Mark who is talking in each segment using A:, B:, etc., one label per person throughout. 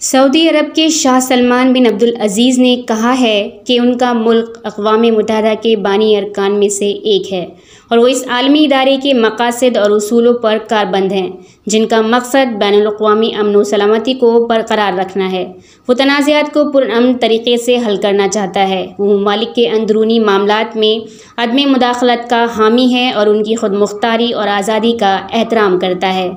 A: سعودی عرب کے شاہ سلمان بن عبدالعزیز نے کہا ہے کہ ان کا ملک اقوام متحدہ کے بانی ارکان میں سے ایک ہے اور وہ اس عالمی ادارے کے مقاصد اور اصولوں پر کاربند ہیں جن کا مقصد بین الاقوامی امن و سلامتی کو برقرار رکھنا ہے۔ وہ تنازعات کو پرامن طریقے سے حل کرنا چاہتا ہے۔ وہ ممالک کے اندرونی معاملات میں عدم مداخلت کا حامی ہے اور ان کی خود مختاری اور آزادی کا احترام کرتا ہے۔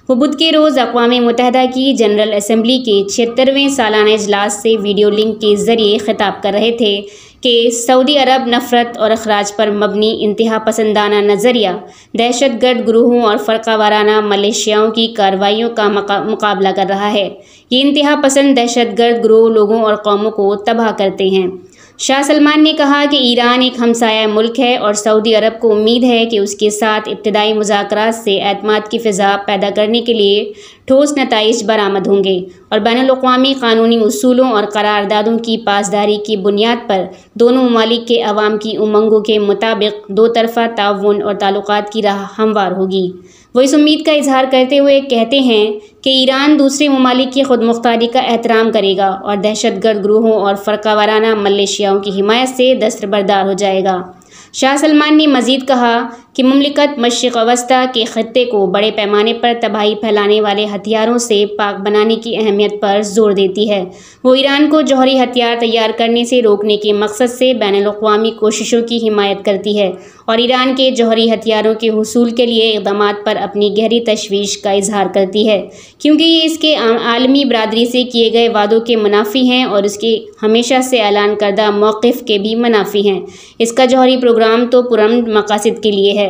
A: وہ بدھ کے روز اقوام متحدہ کی جنرل اسمبلی کے 76ویں سالانہ اجلاس سے ویڈیو لنک کے ذریعے خطاب کر رہے تھے کہ سعودی عرب نفرت اور اخراج پر مبنی انتہا پسندانہ نظریہ، دہشت گرد گروہوں اور فرقہ وارانہ ملیشیاؤں کی کارروائیوں کا مقابلہ کر رہا ہے۔ یہ انتہا پسند دہشت گرد گروہ لوگوں اور قوموں کو تباہ کرتے ہیں۔ شاہ سلمان نے کہا کہ ایران ایک ہمسایہ ملک ہے اور سعودی عرب کو امید ہے کہ اس کے ساتھ ابتدائی مذاکرات سے اعتماد کی فضا پیدا کرنے کے لیے ٹھوس نتائج برآمد ہوں گے اور بین الاقوامی قانونی اصولوں اور قراردادوں کی پاسداری کی بنیاد پر دونوں ممالک کے عوام کی امنگوں کے مطابق دو طرفہ تعاون اور تعلقات کی راہ ہموار ہوگی۔ وہ اس امید کا اظہار کرتے ہوئے کہتے ہیں کہ ایران دوسرے ممالک کی خود مختاری کا احترام کرے گا اور دہشت گرد گروہوں اور فرقہ وارانہ ملیشیاؤں کی حمایت سے دستبردار ہو جائے گا۔ شاہ سلمان نے مزید کہا کہ مملکت مشرق وسطیٰ کے خطے کو بڑے پیمانے پر تباہی پھیلانے والے ہتھیاروں سے پاک بنانے کی اہمیت پر زور دیتی ہے۔ وہ ایران کو جوہری ہتھیار تیار کرنے سے روکنے کے مقصد سے بین الاقوامی کوششوں کی حمایت کرتی ہے اور ایران کے جوہری ہتھیاروں کے حصول کے لیے اقدامات پر اپنی گہری تشویش کا اظہار کرتی ہے، کیونکہ یہ اس کے عالمی برادری سے کیے گئے وعدوں کے منافی ہیں اور اس کے ہمیشہ سے اعلان کردہ موقف کے بھی منافی ہیں۔ اس کا جوہری پروگرام تو پرامن مقاصد کے لیے ہے۔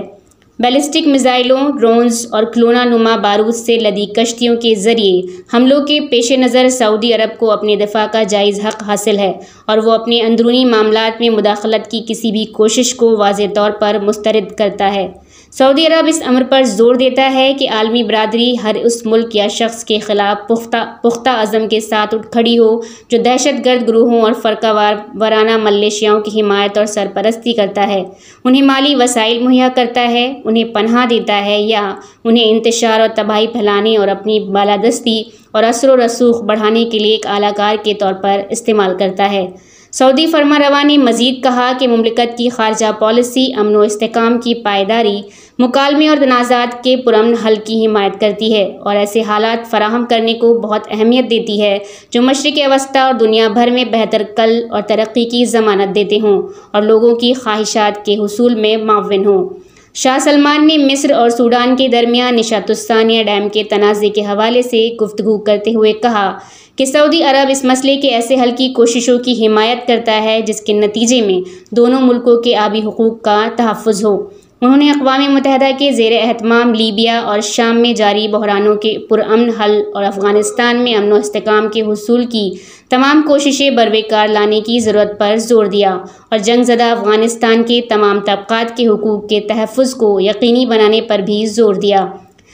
A: بیلسٹک میزائلوں، ڈرونز اور کلونہ نما بارود سے لدی کشتیوں کے ذریعے حملوں کے پیش نظر سعودی عرب کو اپنے دفاع کا جائز حق حاصل ہے اور وہ اپنے اندرونی معاملات میں مداخلت کی کسی بھی کوشش کو واضح طور پر مسترد کرتا ہے۔ سعودی عرب اس امر پر زور دیتا ہے کہ عالمی برادری ہر اس ملک یا شخص کے خلاف پختہ عزم کے ساتھ اٹھ کھڑی ہو جو دہشت گرد گروہوں اور فرقہ وارانہ ملیشیاؤں کی حمایت اور سرپرستی کرتا ہے، انہیں مالی وسائل مہیا کرتا ہے، انہیں پناہ دیتا ہے یا انہیں انتشار اور تباہی پھیلانے اور اپنی بالادستی اور اثر و رسوخ بڑھانے کے لیے ایک اعلیٰ کار کے طور پر استعمال کرتا ہے۔ سعودی فرمانروا نے مزید کہا کہ مملکت کی خارجہ پالیسی امن و استحکام کی پائیداری، مکالمے اور تنازعات کے پرامن حل کی حمایت کرتی ہے اور ایسے حالات فراہم کرنے کو بہت اہمیت دیتی ہے جو مشرق وسطیٰ اور دنیا بھر میں بہتر کل اور ترقی کی ضمانت دیتے ہوں اور لوگوں کی خواہشات کے حصول میں معاون ہوں۔ شاہ سلمان نے مصر اور سوڈان کے درمیان نشاط الثانیہ ڈیم کے تنازع کے حوالے سے گفتگو کرتے ہوئے کہا کہ سعودی عرب اس مسئلے کے ایسے حل کی کوششوں کی حمایت کرتا ہے جس کے نتیجے میں دونوں ملکوں کے آبی حقوق کا تحفظ ہو۔ انہوں نے اقوام متحدہ کے زیر اہتمام لیبیا اور شام میں جاری بحرانوں کے پرامن حل اور افغانستان میں امن و استحکام کے حصول کی تمام کوششیں بروقار لانے کی ضرورت پر زور دیا اور جنگ زدہ افغانستان کے تمام طبقات کے حقوق کے تحفظ کو یقینی بنانے پر بھی زور دیا۔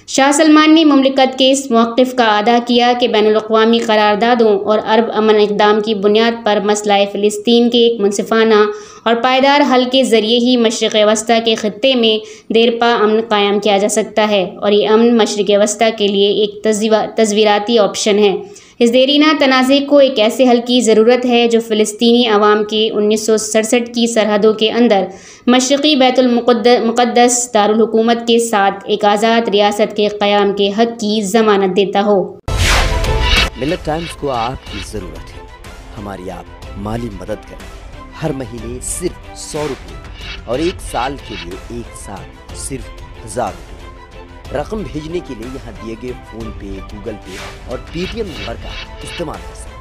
A: شاہ سلمان نے مملکت کے اس موقف کا اعادہ کیا کہ بین الاقوامی قراردادوں اور عرب امن اقدام کی بنیاد پر مسئلہ فلسطین کے ایک منصفانہ اور پائیدار حل کے ذریعے ہی مشرق وسطیٰ کے خطے میں دیرپا امن قائم کیا جا سکتا ہے اور یہ امن مشرق وسطیٰ کے لیے ایک تصویراتی آپشن ہے۔ اس دیرینہ تنازع کو ایک ایسے حل کی ضرورت ہے جو فلسطینی عوام کے 1967 کی سرحدوں کے اندر مشرقی بیت المقدس دارالحکومت کے ساتھ ایک آزاد ریاست کے قیام کے حق کی ضمانت دیتا ہو۔
B: ملت ٹائمز کو آپ کی ضرورت ہے، ہماری آپ مالی مدد کریں۔ ہر مہینے صرف 100 روپے اور ایک سال کے لیے ایک سال صرف 1000 روپے۔ رقم بھیجنے کے لیے یہاں دیے گئے فون پے، گوگل پے اور پے ٹی ایم نمبر کا استعمال کر سکتے ہیں۔